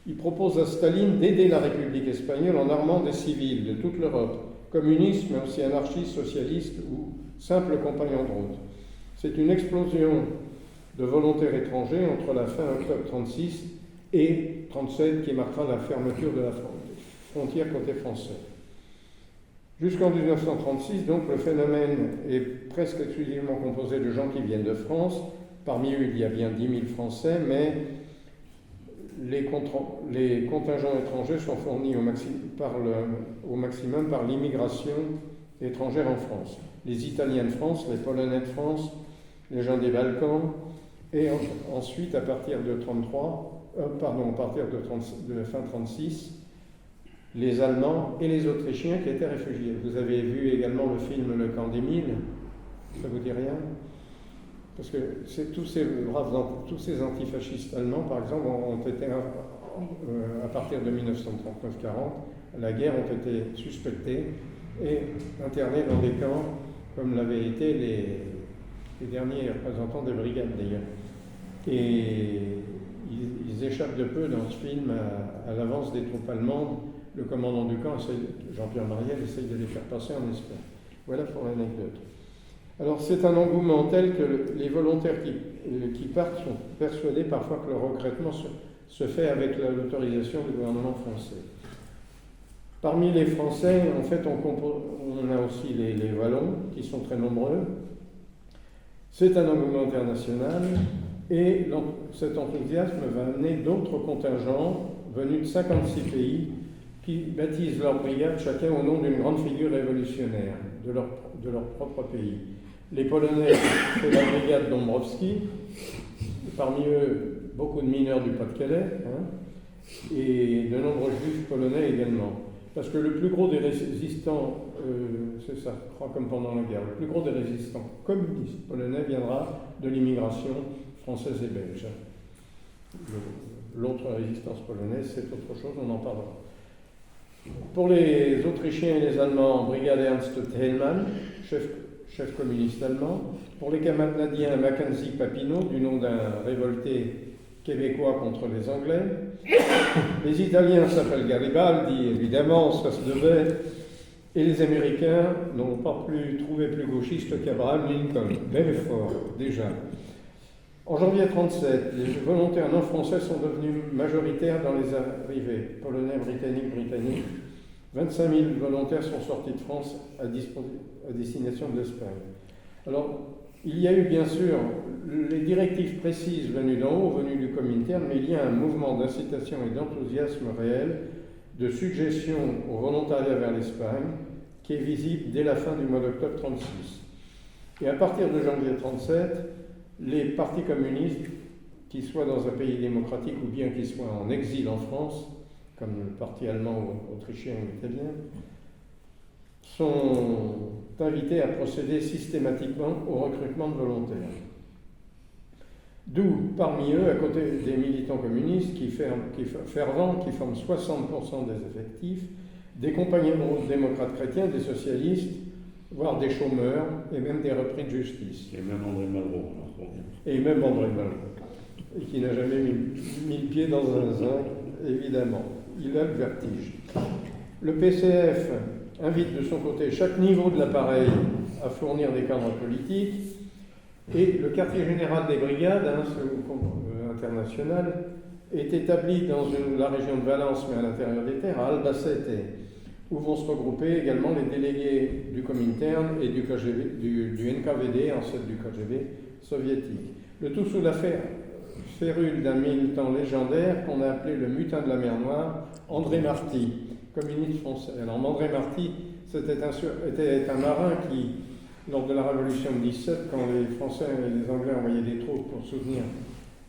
il propose à Staline d'aider la République espagnole en armant des civils de toute l'Europe, communistes, mais aussi anarchistes, socialistes ou simples compagnons de route. C'est une explosion de volontaires étrangers entre la fin octobre 1936 et 1937 qui marquera la fermeture de la frontière côté français. Jusqu'en 1936, donc, le phénomène est presque exclusivement composé de gens qui viennent de France. Parmi eux, il y a bien 10 000 Français, mais les contingents étrangers sont fournis au maximum par l'immigration étrangère en France. Les Italiens de France, les Polonais de France, les gens des Balkans, et ensuite, à partir de fin 1936, les Allemands et les Autrichiens qui étaient réfugiés. Vous avez vu également le film Le Camp des Mille, ça vous dit rien? Parce que tous ces antifascistes allemands, par exemple, ont été, à partir de 1939-40, la guerre, ont été suspectés et internés dans des camps, comme l'avaient été les derniers représentants des brigades d'ailleurs. Et ils échappent de peu dans ce film à l'avance des troupes allemandes. Le commandant du camp, Jean-Pierre Mariel, essaye de les faire passer en Espagne. Voilà pour l'anecdote. Alors c'est un engouement tel que les volontaires qui partent sont persuadés parfois que le recrutement se fait avec l'autorisation du gouvernement français. Parmi les Français, en fait, on a aussi les Wallons, qui sont très nombreux. C'est un engouement international, et cet enthousiasme va amener d'autres contingents venus de 56 pays qui baptisent leur brigade chacun au nom d'une grande figure révolutionnaire de leur propre pays. Les Polonais, c'est la brigade Dąbrowski, parmi eux beaucoup de mineurs du Pas-de-Calais, et de nombreux juifs polonais également. Parce que le plus gros des résistants, c'est ça, je crois comme pendant la guerre, le plus gros des résistants communistes polonais viendra de l'immigration française et belge. L'autre résistance polonaise, c'est autre chose, on en parlera. Pour les Autrichiens et les Allemands, brigade Ernst Thälmann, chef communiste allemand. Pour les Canadiens, Mackenzie Papineau, du nom d'un révolté québécois contre les Anglais. Les Italiens s'appellent Garibaldi, évidemment, ça se devait. Et les Américains n'ont pas trouvé plus gauchiste qu'Abraham Lincoln. Belfort, déjà. En janvier 1937, les volontaires non français sont devenus majoritaires dans les arrivées. Polonais, britanniques. 25 000 volontaires sont sortis de France à destination de l'Espagne. Alors, Il y a eu bien sûr les directives précises venues d'en haut, venues du Comintern, mais il y a un mouvement d'incitation et d'enthousiasme réel, de suggestion au volontariat vers l'Espagne, qui est visible dès la fin du mois d'octobre 1936. Et à partir de janvier 1937, les partis communistes, qu'ils soient dans un pays démocratique ou bien qu'ils soient en exil en France, comme le parti allemand, autrichien ou italien, sont invités à procéder systématiquement au recrutement de volontaires. D'où, parmi eux, à côté des militants communistes fervents, qui forment 60% des effectifs, des compagnons démocrates chrétiens, des socialistes, voire des chômeurs, et même des repris de justice. Et même André Malraux. Et même André Malraux, qui n'a jamais mis le pied dans un zinc, évidemment. Il a le vertige. Le PCF invite de son côté chaque niveau de l'appareil à fournir des cadres politiques, et le quartier général des brigades, international, est établi dans la région de Valence, mais à l'intérieur des terres, à Albacete, où vont se regrouper également les délégués du Comintern et du NKVD, ancêtre du KGB soviétique. Le tout sous la férule d'un militant légendaire qu'on a appelé le mutin de la mer Noire, André Marty, communiste français. Alors André Marty, était un marin qui, lors de la Révolution de 17, quand les Français et les Anglais envoyaient des troupes pour soutenir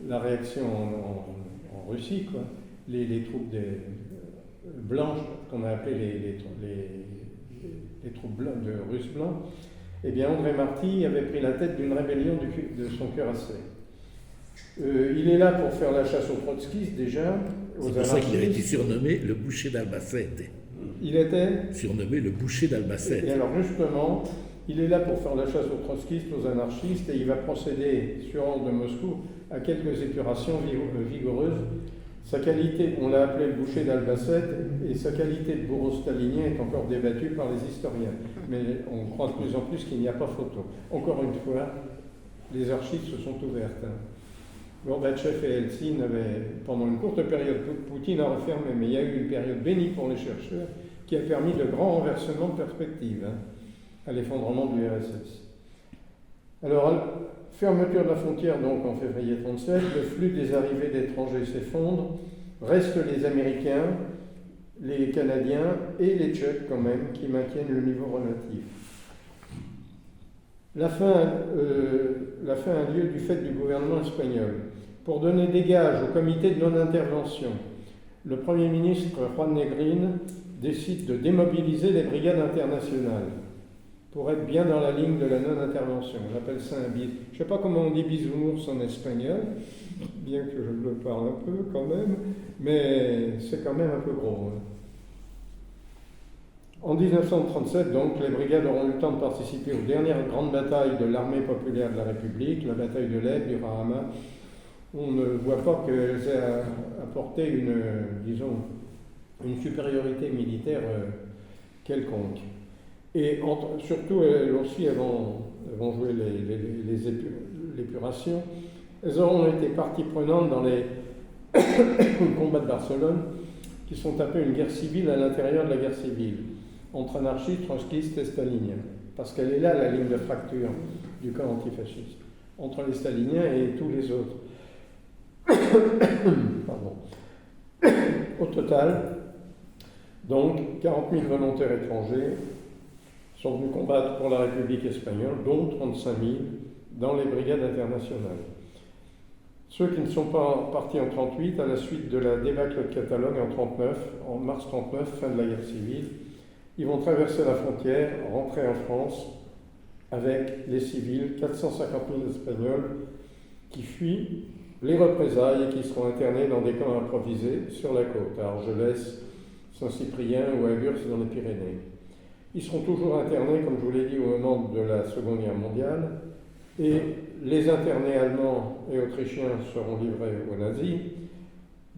la réaction en Russie, quoi, les troupes blanches, qu'on a appelées les troupes de Russes blancs, eh bien André Marty avait pris la tête d'une rébellion de son cuirassé. Il est là pour faire la chasse aux trotskistes déjà, aux C'est pour ça qu'il a été surnommé le boucher d'Albacete. Il était surnommé le boucher d'Albacete. Et alors justement, il est là pour faire la chasse aux trotskistes, aux anarchistes, et il va procéder, sur ordre de Moscou, à quelques épurations vigoureuses. Sa qualité, on l'a appelé le boucher d'Albacete, et sa qualité de bourreau stalinien est encore débattue par les historiens. Mais on croit de plus en plus qu'il n'y a pas photo. Encore une fois, les archives se sont ouvertes. Gorbatchev et Eltsine avaient, pendant une courte période, Poutine a refermé, mais il y a eu une période bénie pour les chercheurs qui a permis de grands renversements de perspective à l'effondrement du RSS. Alors, fermeture de la frontière donc en février 1937, le flux des arrivées d'étrangers s'effondre, restent les Américains, les Canadiens et les Tchèques quand même, qui maintiennent le niveau relatif. La fin a lieu du fait du gouvernement espagnol. Pour donner des gages au comité de non-intervention, le Premier ministre Juan Negrín décide de démobiliser les brigades internationales pour être bien dans la ligne de la non-intervention. On appelle ça un bis. Je ne sais pas comment on dit bisounours en espagnol, bien que je le parle un peu quand même, mais c'est quand même un peu gros. En 1937, donc, les brigades auront eu le temps de participer aux dernières grandes batailles de l'armée populaire de la République, la bataille de l'Aisne, du Rahama. On ne voit pas qu'elles aient apporté une supériorité militaire quelconque. Et surtout, elles aussi, elles vont jouer l'épuration. Elles auront été partie prenante dans les combats de Barcelone, qui sont un peu une guerre civile à l'intérieur de la guerre civile, entre anarchistes, trotskistes et staliniens. Parce qu'elle est là, la ligne de fracture du camp antifasciste, entre les staliniens et tous les autres. Pardon. Au total, donc, 40 000 volontaires étrangers sont venus combattre pour la République espagnole, dont 35 000 dans les brigades internationales. Ceux qui ne sont pas partis en 1938, à la suite de la débâcle de Catalogne en mars 1939, fin de la guerre civile, ils vont traverser la frontière, rentrer en France avec les civils, 450 000 Espagnols qui fuient les représailles et qui seront internés dans des camps improvisés sur la côte, à Argelès, Saint-Cyprien ou à Gurs dans les Pyrénées. Ils seront toujours internés, comme je vous l'ai dit, au moment de la Seconde Guerre mondiale, et les internés allemands et autrichiens seront livrés aux nazis,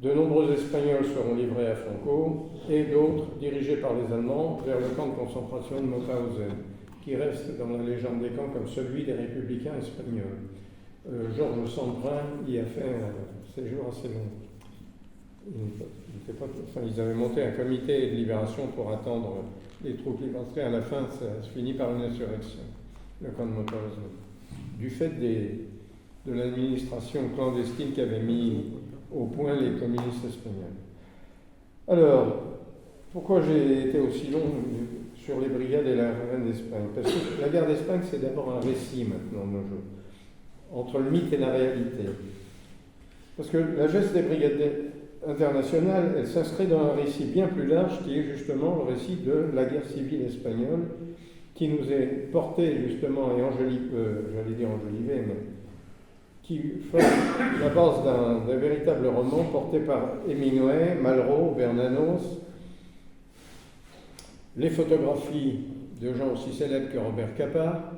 de nombreux Espagnols seront livrés à Franco, et d'autres dirigés par les Allemands vers le camp de concentration de Mauthausen, qui reste dans la légende des camps comme celui des républicains espagnols. Georges Sandrin y a fait un séjour assez long. Ils avaient monté un comité de libération pour attendre les troupes libertaires. À la fin, ça se finit par une insurrection, le camp de Mauthausen. du fait de l'administration clandestine qui avait mis au point les communistes espagnols. Alors, pourquoi j'ai été aussi long sur les brigades et la reine d'Espagne? Parce que la guerre d'Espagne, c'est d'abord un récit maintenant de nos jours, entre le mythe et la réalité. Parce que la geste des brigades internationales, elle s'inscrit dans un récit bien plus large qui est justement le récit de la guerre civile espagnole qui nous est porté justement et j'allais dire enjolivé, mais qui forme la base d'un véritable roman porté par Hemingway, Malraux, Bernanos, les photographies de gens aussi célèbres que Robert Capa.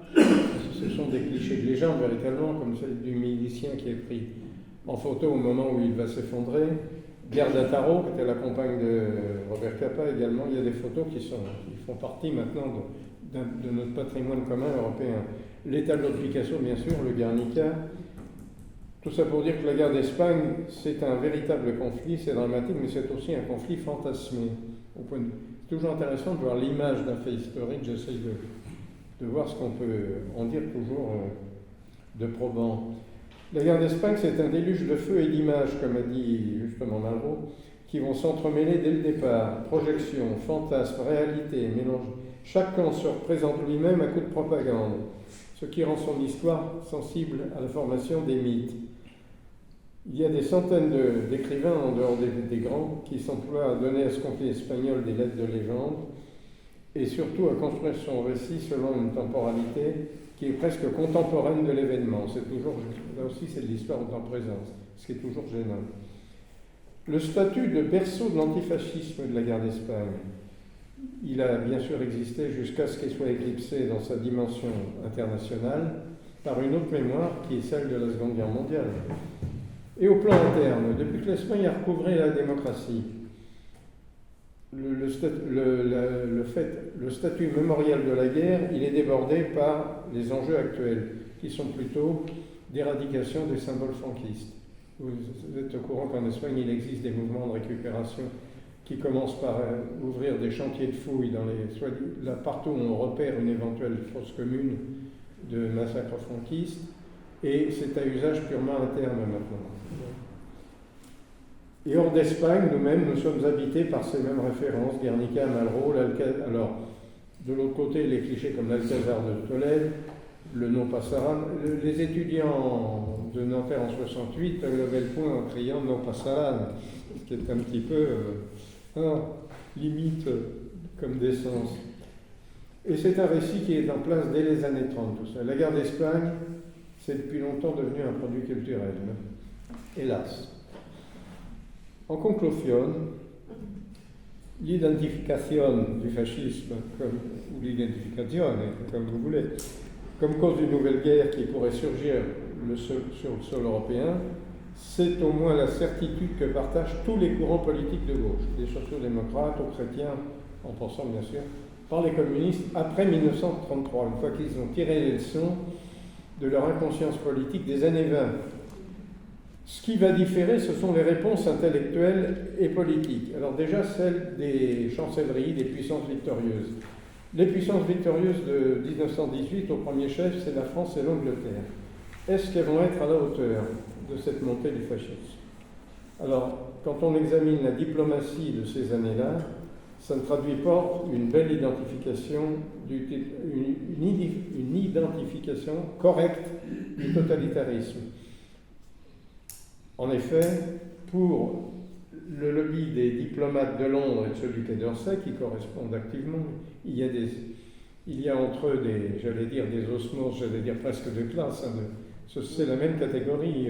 Ce sont des clichés de légende véritablement, comme celle du milicien qui est pris en photo au moment où il va s'effondrer. Gerda Taro, qui était la compagne de Robert Capa également. Il y a des photos qui font partie maintenant de notre patrimoine commun européen. Les tableaux de Picasso, bien sûr, le Guernica. Tout ça pour dire que la guerre d'Espagne, c'est un véritable conflit, c'est dramatique, mais c'est aussi un conflit fantasmé. C'est toujours intéressant de voir l'image d'un fait historique. J'essaye de voir ce qu'on peut en dire toujours de probant. La guerre d'Espagne, c'est un déluge de feu et d'images, comme a dit justement Malraux, qui vont s'entremêler dès le départ. Projection, fantasme, réalité, mélange. Chaque camp se représente lui-même à coup de propagande, ce qui rend son histoire sensible à la formation des mythes. Il y a des centaines d'écrivains en dehors des grands qui s'emploient à donner à ce conflit espagnol des lettres de légende et surtout à construire son récit selon une temporalité qui est presque contemporaine de l'événement. C'est toujours, là aussi, c'est de l'histoire en temps présent, ce qui est toujours gênant. Le statut de berceau de l'antifascisme de la guerre d'Espagne, il a bien sûr existé jusqu'à ce qu'il soit éclipsé dans sa dimension internationale par une autre mémoire qui est celle de la Seconde Guerre mondiale. Et au plan interne, depuis que l'Espagne a recouvré la démocratie, le statut mémorial de la guerre, il est débordé par les enjeux actuels, qui sont plutôt d'éradication des symboles franquistes. Vous êtes au courant qu'en Espagne, il existe des mouvements de récupération qui commencent par ouvrir des chantiers de fouilles partout où on repère une éventuelle fosse commune de massacres franquistes, et c'est à usage purement interne maintenant. Et hors d'Espagne, nous-mêmes, nous sommes habités par ces mêmes références, Guernica, Malraux, alors, de l'autre côté, les clichés comme l'Alcazar de Tolède, le non passaran. Les étudiants de Nanterre en 68 levaient le poing en criant non passaran, ce qui est un petit peu limite comme décence. Et c'est un récit qui est en place dès les années 30, tout ça. La guerre d'Espagne, c'est depuis longtemps devenu un produit culturel, hélas. En conclusion, l'identification du fascisme, ou l'identification, comme vous voulez, comme cause d'une nouvelle guerre qui pourrait surgir sur le sol européen, c'est au moins la certitude que partagent tous les courants politiques de gauche, des sociaux-démocrates aux chrétiens, en pensant bien sûr, par les communistes, après 1933, une fois qu'ils ont tiré les leçons de leur inconscience politique des années 20. Ce qui va différer, ce sont les réponses intellectuelles et politiques. Alors déjà, celles des chancelleries, des puissances victorieuses. Les puissances victorieuses de 1918, au premier chef, c'est la France et l'Angleterre. Est-ce qu'elles vont être à la hauteur de cette montée du fascisme? Alors, quand on examine la diplomatie de ces années-là, ça ne traduit pas une belle identification, une identification correcte du totalitarisme. En effet, pour le lobby des diplomates de Londres et de celui du Quai d'Orsay, qui correspondent activement, il y a entre eux des osmoses, presque de classe. C'est la même catégorie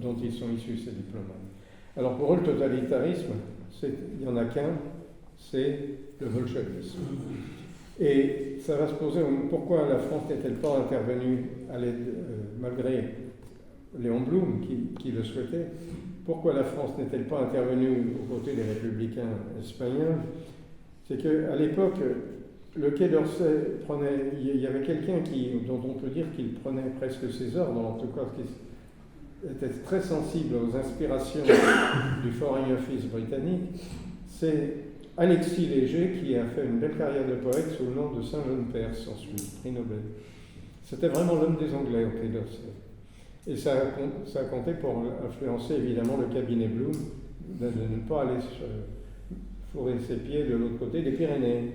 dont ils sont issus, ces diplomates. Alors pour eux, le totalitarisme, il n'y en a qu'un, c'est le bolchevisme. Et ça va se poser, pourquoi la France n'est-elle pas intervenue à l'aide, malgré Léon Blum qui le souhaitait, pourquoi la France n'est-elle pas intervenue aux côtés des républicains espagnols? C'est qu'à l'époque, le Quai d'Orsay il y avait quelqu'un dont on peut dire qu'il prenait presque ses ordres, en tout cas qui était très sensible aux inspirations du Foreign Office britannique, c'est Alexis Léger qui a fait une belle carrière de poète sous le nom de Saint-Jean-Perse ensuite, prix Nobel. C'était vraiment l'homme des Anglais au Quai d'Orsay. Et ça a compté pour influencer évidemment le cabinet Blum de ne pas aller fourrer ses pieds de l'autre côté des Pyrénées.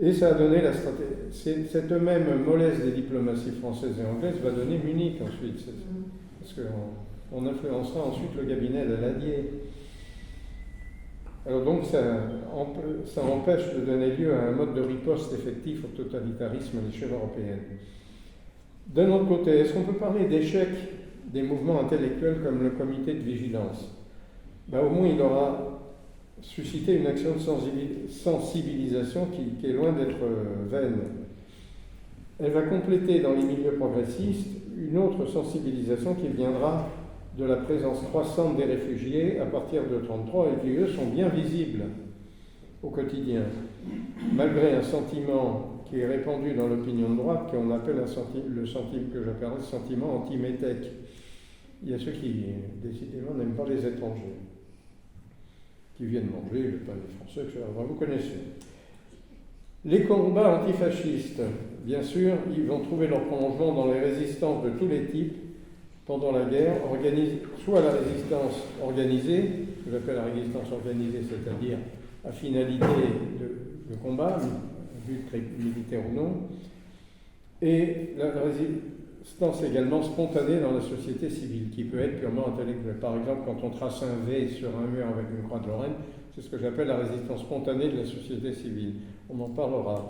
Et ça a donné la stratégie. Cette même mollesse des diplomaties françaises et anglaises va donner Munich ensuite. Parce qu'on influencera ensuite le cabinet de Daladier. Alors donc ça empêche de donner lieu à un mode de riposte effectif au totalitarisme à l'échelle européenne. D'un autre côté, est-ce qu'on peut parler d'échec des mouvements intellectuels comme le comité de vigilance? Au moins il aura suscité une action de sensibilisation qui est loin d'être vaine. Elle va compléter dans les milieux progressistes une autre sensibilisation qui viendra de la présence croissante des réfugiés à partir de 1933 et qui, eux, sont bien visibles au quotidien, malgré un sentiment qui est répandu dans l'opinion de droite, qu'on appelle que j'appellerais le sentiment anti-métèque. Il y a ceux qui, décidément, n'aiment pas les étrangers, qui viennent manger le pain des Français, etc. Vous connaissez. Les combats antifascistes, bien sûr, ils vont trouver leur prolongement dans les résistances de tous les types pendant la guerre, soit la résistance organisée, que j'appelle la résistance organisée, c'est-à-dire à finalité de combat, but militaire ou non, et la résistance également spontanée dans la société civile, qui peut être purement intellectuelle. Par exemple, quand on trace un V sur un mur avec une croix de Lorraine, c'est ce que j'appelle la résistance spontanée de la société civile. On en parlera.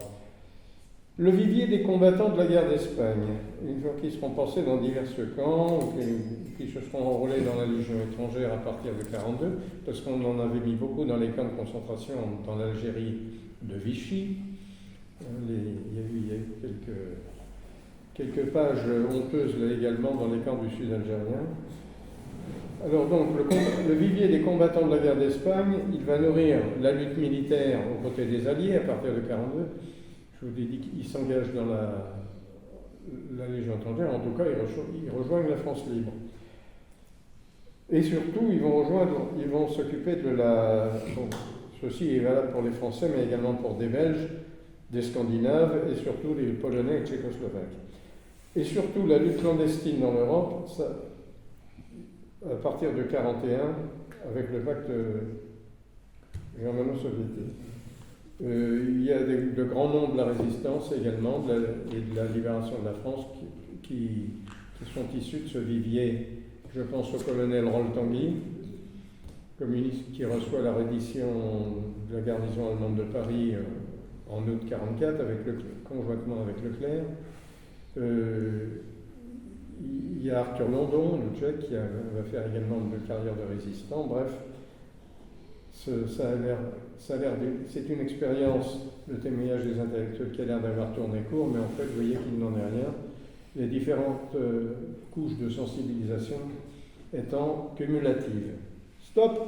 Le vivier des combattants de la guerre d'Espagne, une fois qu'ils seront passés dans divers camps, ou qui se seront enrôlés dans la Légion étrangère à partir de 1942, parce qu'on en avait mis beaucoup dans les camps de concentration dans l'Algérie de Vichy. Il y a eu quelques pages honteuses là également dans les camps du sud algérien. Alors donc, le vivier des combattants de la guerre d'Espagne, il va nourrir la lutte militaire aux côtés des Alliés à partir de 1942. Je vous ai dit qu'ils s'engagent dans la Légion étrangère, en tout cas ils rejoignent la France libre. Et surtout, ils vont s'occuper de ceci est valable pour les Français, mais également pour des Belges, des Scandinaves et surtout les Polonais et Tchécoslovaques. Et surtout, la lutte clandestine dans l'Europe, à partir de 1941, avec le pacte germano-soviétique. Il y a de grands noms de la résistance également, et de la libération de la France, qui sont issus de ce vivier. Je pense au colonel Roll Tanguy, communiste qui reçoit la reddition de la garnison allemande de Paris en août 1944, conjointement avec Leclerc. Il y a Arthur London, le Tchèque, qui va faire également une carrière de résistant. Bref, c'est une expérience, le témoignage des intellectuels qui a l'air d'avoir tourné court, mais en fait, vous voyez qu'il n'en est rien. Les différentes couches de sensibilisation étant cumulatives. Stop!